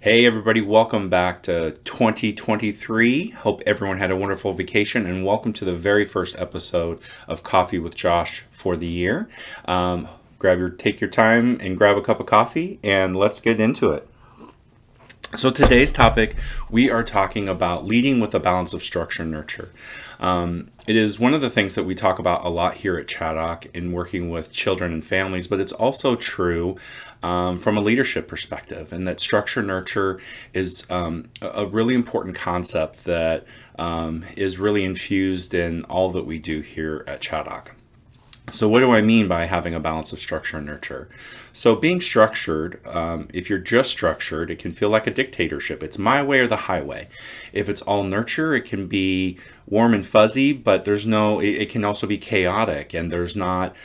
Hey, everybody, welcome back to 2023. Hope everyone had a wonderful vacation, and welcome to the very first episode of Coffee with Josh for the year. Take your time and grab a cup of coffee, and let's get into it. So today's topic, we are talking about leading with a balance of structure and nurture. It is one of the things that we talk about a lot here at Chaddock in working with children and families, but it's also true from a leadership perspective, and that structure nurture is a really important concept that is really infused in all that we do here at Chaddock. So what do I mean by having a balance of structure and nurture? So being structured, if you're just structured, it can feel like a dictatorship. It's my way or the highway. If it's all nurture, it can be warm and fuzzy, but it can also be chaotic and there's not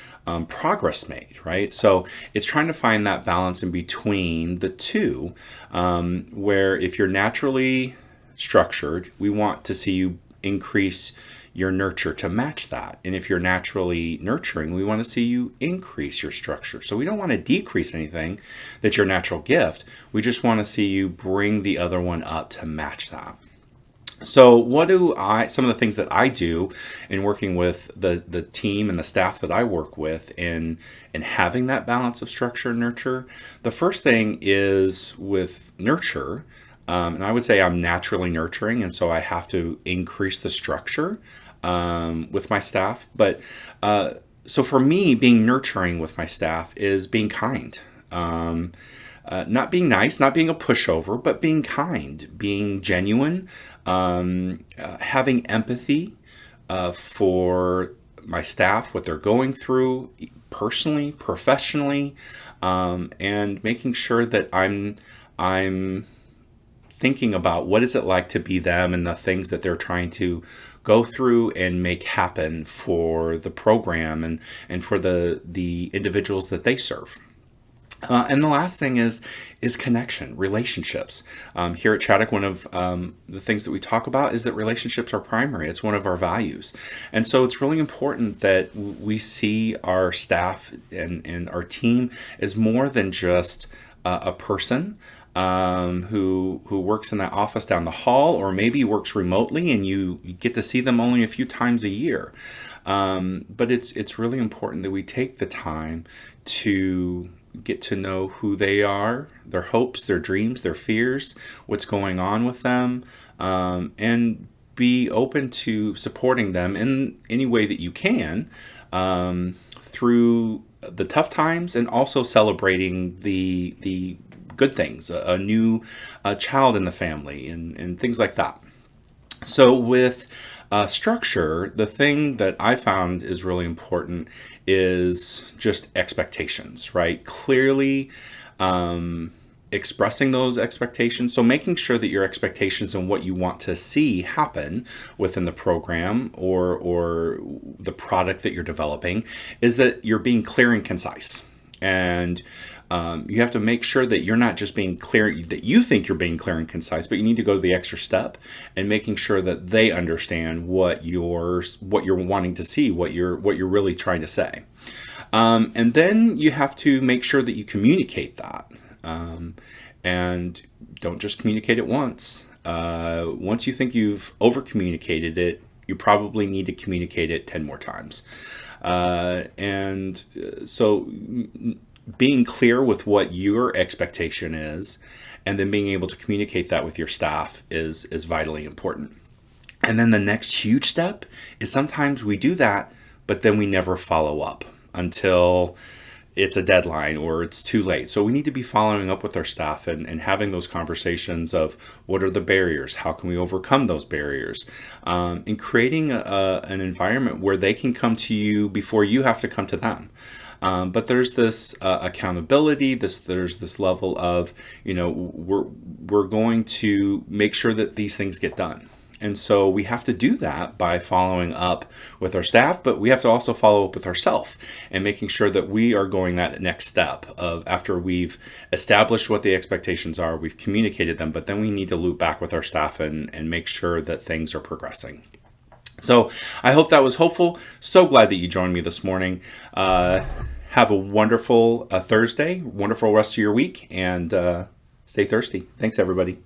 progress made, right? So it's trying to find that balance in between the two, where if you're naturally structured, we want to see you increase your nurture to match that. And if you're naturally nurturing, we want to see you increase your structure. So we don't want to decrease anything that's your natural gift. We just want to see you bring the other one up to match that. So some of the things that I do in working with the team and the staff that I work with in having that balance of structure and nurture, the first thing is with nurture. And I would say I'm naturally nurturing, and so I have to increase the structure with my staff. But so for me, being nurturing with my staff is being kind. Not being nice, not being a pushover, but being kind, being genuine, having empathy for my staff, what they're going through personally, professionally, and making sure that I'm thinking about what is it like to be them and the things that they're trying to go through and make happen for the program and for the individuals that they serve. And the last thing is connection, relationships. Here at Chaddock, one of the things that we talk about is that relationships are primary. It's one of our values. And so it's really important that we see our staff and our team as more than just a person who works in that office down the hall, or maybe works remotely and you get to see them only a few times a year. But it's really important that we take the time to get to know who they are, their hopes, their dreams, their fears, what's going on with them, and be open to supporting them in any way that you can through the tough times, and also celebrating the good things, a new child in the family, and things like that. So with structure, the thing that I found is really important is just expectations, right? Clearly expressing those expectations. So making sure that your expectations and what you want to see happen within the program or the product that you're developing is that you're being clear and concise. And you have to make sure that you're not just being clear, that you think you're being clear and concise, but you need to go the extra step and making sure that they understand what you're wanting to see, what you're really trying to say. And then you have to make sure that you communicate that. And don't just communicate it once. Once you think you've over communicated it, you probably need to communicate it 10 more times. So being clear with what your expectation is, and then being able to communicate that with your staff is vitally important. And then the next huge step is sometimes we do that, but then we never follow up until it's a deadline or it's too late. So we need to be following up with our staff and having those conversations of what are the barriers, how can we overcome those barriers, and creating an environment where they can come to you before you have to come to them. But there's this accountability. There's this level of, we're going to make sure that these things get done. And so we have to do that by following up with our staff, but we have to also follow up with ourselves and making sure that we are going that next step of after we've established what the expectations are, we've communicated them, but then we need to loop back with our staff and make sure that things are progressing. So I hope that was helpful. So glad that you joined me this morning. Have a wonderful Thursday, wonderful rest of your week, and Stay thirsty. Thanks, everybody.